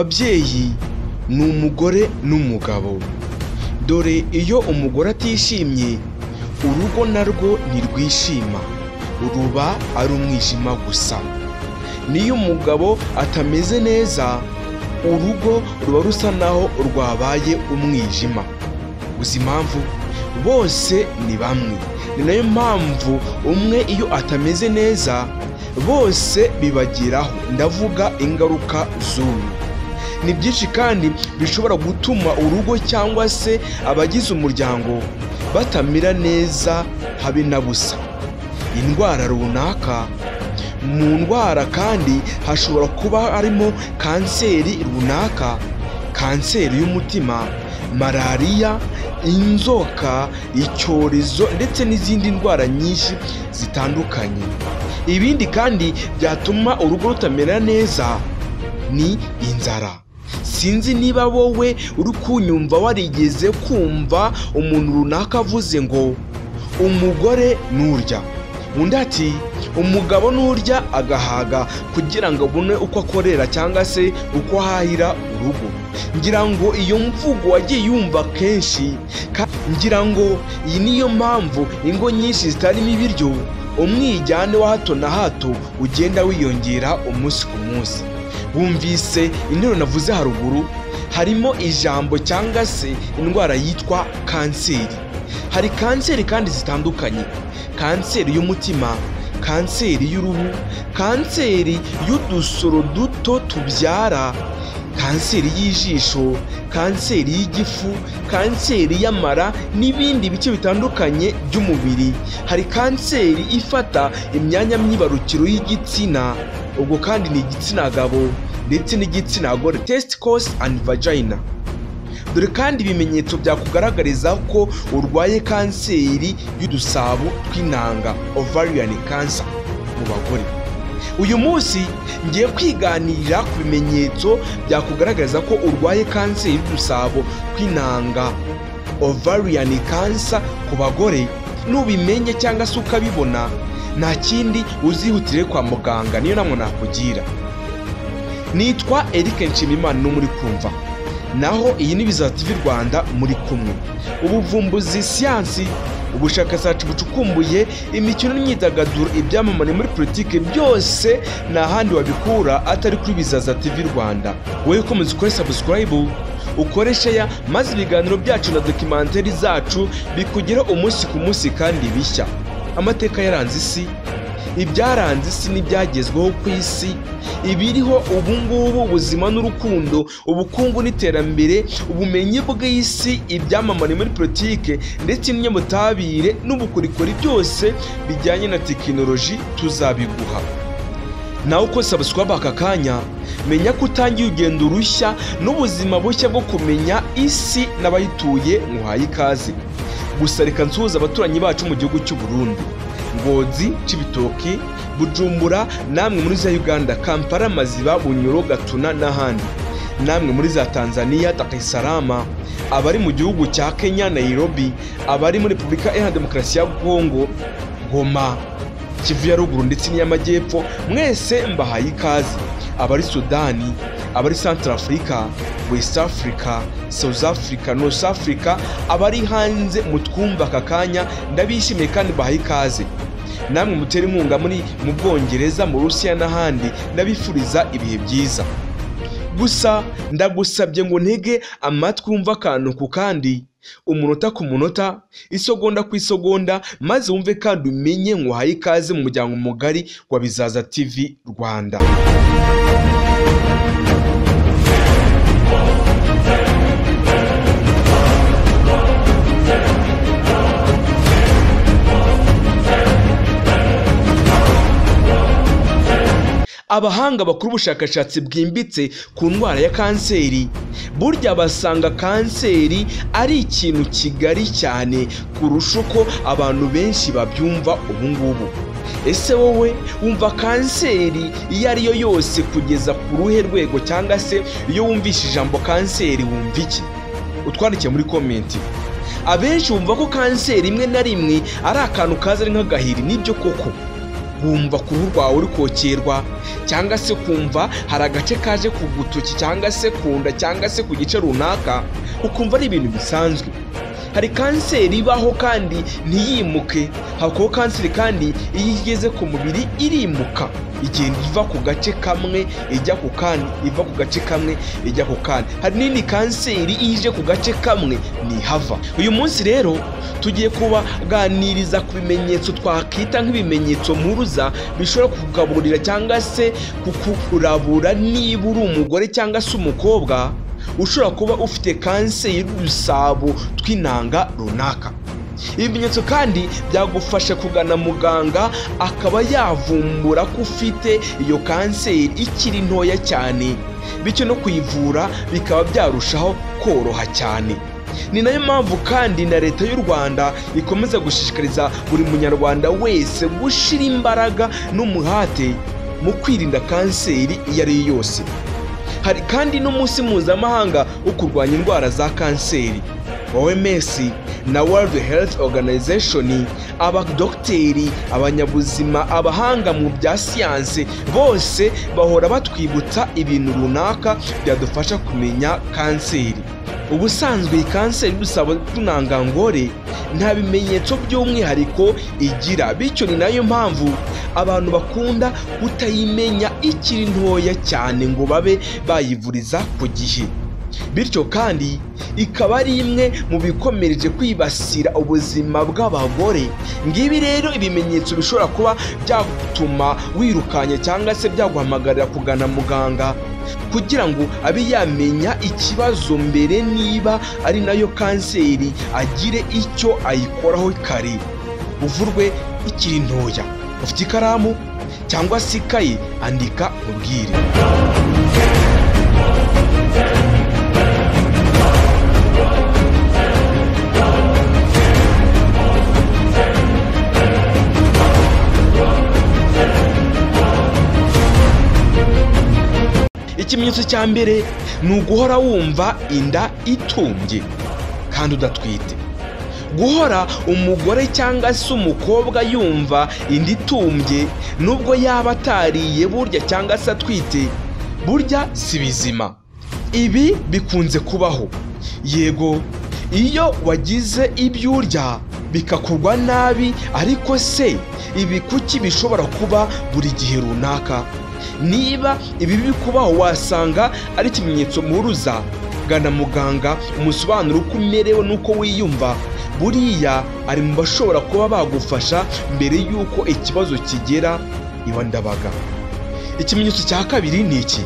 ababyeyi ni umugore n'umugabo. Dore iyo umugore atishimye, urugo narwo ntirwishima, ruba ari umwijima gusa. Niyo umugabo atameze neza, urugo ruba rusa naho rwabaye umwijima. Gusa impamvu bose ni bamwe. Ni nayo mpamvu umwe iyo atameze neza bose bibagiraho, ndavuga ingaruka z'uyu. Ni byinshi kandi bishobora gutuma urugo cyangwa se abagize umuryango batamira neza habe na busa. Indwara runaka, mu ndwara kandi hashobora kuba harimo kanseri runaka, kanseri y'umutima, malariya, inzoka, icyorezo ndetse n'izindi ndwara nyinshi zitandukanye. Ibindi kandi byatuma urugo rutamera neza ni inzara. Sinzi niba wowe uri kunyumva warigeze kumva umuntu runaka avuze ngo umugore nurya, undi ati umugabo nurya agahaga kugira ngo abone uko akorera cyangwa se uko ahahira urugo. Ngira ngo iyo mvugo wagiye yumva kenshi, ngira ngo iyi niyo mpamvu ingo nyinshi zitarimo ibiryo, umwijyane wa hato na hato ugenda wiyongera umunsi ku munsi. Wumvise interuro navuze haruguru, harimo ijambo cyangwa se indwara yitwa kanseri. Hari kanseri kandi zitandukanye: kanseri y'umutima, kanseri y'uruhu, kanseri y'udusoro duto tubyara, kanseri y'ijisho, kanseri y'igifu, kanseri y'amara n'ibindi bice bitandukanye by'umubiri. Hari kanseri ifata imyanya myibarukiro y'igitsina, ubwo kandi ni igitsina gabo ndetse n'igitsina gore, testicles and vagina. Dore kandi ibimenyetso byakugaragariza ko urwaye kanseri y'udusabo tw'intanga, ovarian cancer mu bagore. Uyu munsi ngiye kwiganirira ku bimenyetso byakugaragariza ko urwaye kanseri y'udusabo tw'intanga, ovarian cancer ku bagore. Nubimenye cyangwa se ukabibona, nta kindi uzihutire kwa muganga, niyo namwe nakugira. Nitwa Eric Nshimimana n'umuri kumva, naho iyi ni Bizaza TV Rwanda muri kumwe. Ubuvumbuzi, siyansi, ubushakashatsi bucukumbuye, imikino n'imyidagaduro, ibyamamare muri politique, byose nta handi wabikura atari kuri Bizaza TV Rwanda. Wowe komeza ukore subscribe, ukore share, maze ibiganiro byacu na documentary zacu bikugera umunsi ku munsi kandi bishya. Amateka yaranze isi, ibyaranze isi n'ibyagezweho ku isi, ibiriho ubu ngubu, ubuzima n'urukundo, ubukungu n'iterambere, ubumenyi bw'isi, ibyamamare muri politike ndetse n'ibinyabutabire n'ubukorikori, byose bijyanye na techinology tuzabiguha. Nawe uko subscribe aka kanya, menya ko utangiye urugendo rushya n'ubuzima bushya bwo kumenya isi n'abayituye. Muhaye ikaze. Gusa reka nsuhuza abaturanyi bacu mu gihugu cy'u Burundi: Ngozi, Cibitoki, Bujumbura, namwe muri za Uganda, Kampala, Maziba, Bunyoro, Gatuna n'ahandi. Namwe muri za Tanzania, Dar es Salaam, abari mu gihugu cya Kenya, Nairobi, abari muri Repubulika Iharanira Demokarasi ya Kongo, Goma, Kivu ya ruguru ndetse n'iy'amajyepfo, mwese mbahaye ikaze. Abari Sudani, abari Central Africa, West Africa, South Africa, North Africa, abari hanze mutwumva aka kanya, ndabishimiye kandi bahaye ikaze. Namwe mutera inkunga muri mu Bwongereza, mu Rusiya n'ahandi, ndabifuriza ibihe byiza. Gusa ndagusabye ngo ntege amatwi wumva akantu ku kandi, umunota ku munota, isegonda ku isegonda, maze wumve kandi umenye ngo uhaye ikaze mu muryango mugari wa Bizaza TV Rwanda. Abahanga bakuru ubushakashatsi bwimbitse ku ndwara ya kanseri, burya basanga kanseri ari ikintu kigari cyane kurusha uko abantu benshi babyumva ubu ngubu. Ese wowe wumva kanseri iyo ari yo yose kugeza ku ruhe rwego, cyangwa se iyo wumvishe ijambo kanseri wumva iki? Utwandikiye muri komenti. Abenshi bumva ko kanseri imwe na rimwe ari akantu kaza ari nk'agahiri. Nibyo koko, wumva ku ruhu rwawe uri kokerwa, cyangwa se kumva hari agace kaje ku gutoki cyangwa se ku nda cyangwa se ku gice runaka, ukumva ari ibintu bisanzwe. Hari kanseri ibaho kandi ntiyimuke, hakabaho kanseri kandi iyo igeze ku mubiri irimuka, igenda iva ku gace kamwe ijya ku kandi, iva ku gace kamwe ijya ku kandi. Hari n'indi kanseri iyo ije ku gace kamwe ntihava. Uyu munsi rero tugiye kubaganiriza ku bimenyetso twakita nk'ibimenyetso mpuruza bishobora kukugaburira cyangwa se kukurabura niba uri umugore cyangwa se umukobwa ushobora kuba ufite kanseri y'udusabo tw'intanga runaka. Ibimenyetso kandi byagufasha kugana muganga akaba yavumbura ko ufite iyo kanseri ikiri ntoya cyane, bityo no kuyivura bikaba byarushaho koroha cyane. Ni nayo mpamvu kandi na leta y'u Rwanda ikomeza gushishikariza buri munyarwanda wese gushira imbaraga n'umuhate mu kwirinda kanseri iyo ari yo yose. Hari kandi n'umunsi mpuzamahanga wo kurwanya indwara za kanseri. OMS na World Health Organization, abadogiteri, abanyabuzima, abahanga mu bya siyanse bose bahora batwibutsa ibintu runaka byadufasha kumenya kanseri. Ubusanzwe kanseri y'udusabo tw'intangangore nta bimenyetso by'umwihariko igira, bityo ni nayo mpamvu abantu bakunda kutayimenya ikiri ntoya cyane ngo babe bayivuriza ku gihe. Bityo kandi ikaba ari imwe mu bikomereje kwibasira ubuzima bw'abagore. Ngibi rero ibimenyetso bishobora kuba byatuma wirukanya cyangwa se byaguhamagarira kugana muganga kugira ngo abe yamenya ikibazo mbere niba ari nayo kanseri agire icyo ayikoraho kare, uvurwe ikiri ntoya. Ufite ikaramu cyangwa se ikayi, andika ubwire. Ikimenyetso cya mbere ni uguhora wumva inda itumbye kandi udatwite. Guhora umugore cyangwa se umukobwa yumva inda itumbye nubwo yaba atariye burya cyangwa se atwite, burya si bizima. Ibi bikunze kubaho, yego, iyo wagize ibyo urya bikakorwa nabi, ariko se ibi kuki bishobora kuba buri gihe runaka? Niba ibi bikubaho wasanga ari ikimenyetso mpuruza, gana muganga umusobanuro uko umerewe n'uko wiyumva. Buriya ari mu bashobora kuba bagufasha mbere y'uko ikibazo kigera iwa ndabaga. Ikimenyetso cya kabiri ni iki: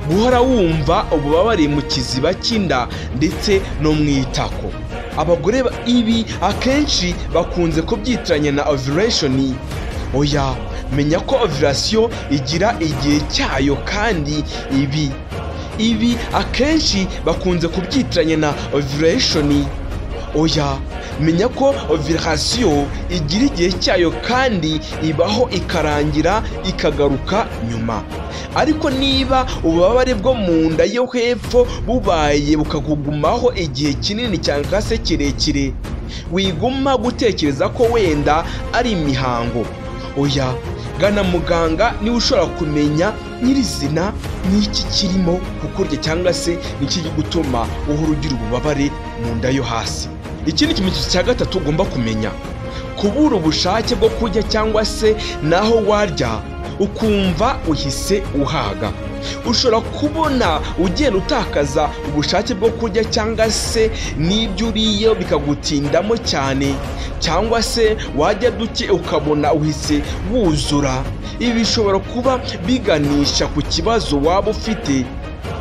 guhora wumva ububabare mu kiziba cy'inda ndetse no mu itako. Abagore ibi akenshi bakunze kubyitiranya na ovulation. Oya, menya ko ovulation igira igihe cyayo kandi ibi akenshi bakunze kubyitiranya na ovulation. Oya, menya ko ovulation igira igihe cyayo kandi ibaho ikarangira ikagaruka nyuma. Ariko niba ububabare bwo mu nda yo hepfo bubaye bukakugumaho igihe kinini cyangwa se kirekire, wiguma gutekereza ko wenda ari imihango. Oya, gana muganga niwe ushobora kumenya nyirizina n'iki kirimo kukurya cyangwa se n'iki gutuma uhora ugira ububabare mu nda yo hasi. Ikindi kimenyetso cya gatatu ugomba kumenya: kubura ubushake bwo kurya cyangwa se naho warya ukumva uhise uhaga. Ushobora kubona ugenda utakaza ubushake bwo kurya cyangwa se n'ibyo uriye bikagutindamo cyane, cyangwa se wajya duke ukabona uhise wuzura. Ibi bishobora kuba biganisha ku kibazo waba ufite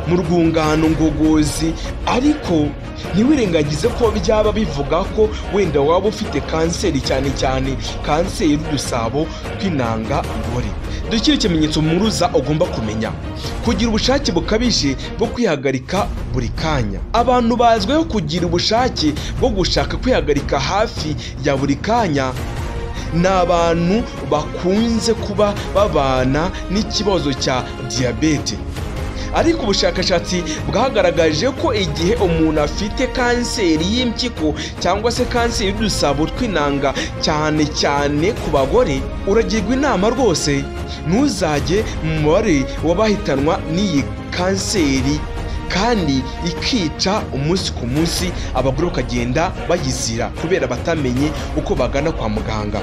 mu rwungano ngogozi, ariko ntiwirengagize ko byaba bivuga ko wenda waba ufite kanseri, cyane cyane kanseri y'udusabo tw'intangangore. Dukira ikimenyetso mpuruza ugomba kumenya: kugira ubushake bukabije bwo kwihagarika buri kanya. Abantu bazwiho kugira ubushake bwo gushaka kwihagarika hafi ya buri kanya ni abantu bakunze kuba babana n'ikibazo cya diyabete. ariko ubushakashatsi bwagaragaje ko igihe umuntu afite kanseri y'impyiko cyangwa se kanseri y'udusabo tw'intanga cyane cyane ku bagore, uragirwa inama rwose ntuzajye mu mubare w'abahitanwa n'iyi kanseri kandi ikica umunsi ku munsi, abagore bakagenda bayizira kubera batamenye uko bagana kwa muganga.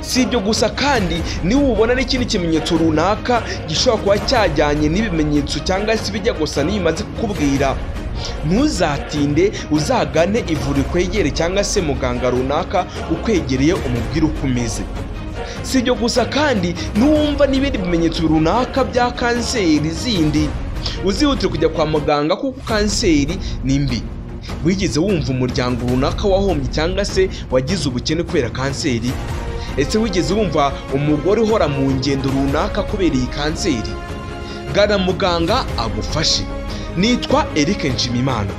Si ibyo gusa kandi niba ubona n'ikindi kimenyetso runaka gishobora kuba cyajyanye n'ibimenyetso cyangwa se bijya gusa n'ibimaze kukubwira, ntuzatinde uzagane ivuriro kwegere cyangwa se muganga runaka ukwegereye umubwire uko umeze. Si ibyo gusa kandi nuwumva n'ibindi bimenyetso runaka bya kanseri zindi, uzihutire kujya kwa muganga kuko kanseri ni mbi. Wigeze wumva umuryango runaka wahombye cyangwa se wagize ubukene kubera kanseri? Ese wigeze wumva umugore uhora mu ngendo runaka kubera iyi kanseri? Gana muganga agufashe. Nitwa Eric Nshimiyimana.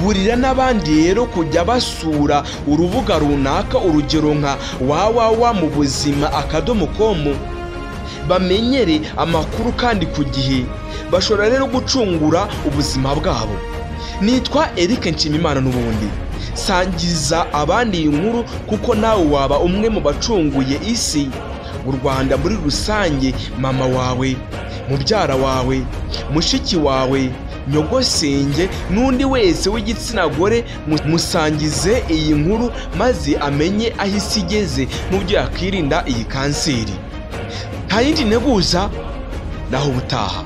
Burira n'abandi rero kujya basura urubuga runaka, urugero nka www.mubuzima.com, bamenyere amakuru kandi ku gihe, bashobora rero gucungura ubuzima bwabo. Nitwa Eric Nshimiyimana n'ubundi. Sangiza abandi iyi nkuru kuko nawe waba umwe mu bacunguye isi, u Rwanda muri rusange, mama wawe, mubyara wawe, mushiki wawe, nyogosenge n'undi wese w'igitsina gore. Musangize iyi nkuru maze amenye aho isi igeze n'uburyo yakwirinda iyi kanseri. Nta yindi nteguza, naho ubutaha.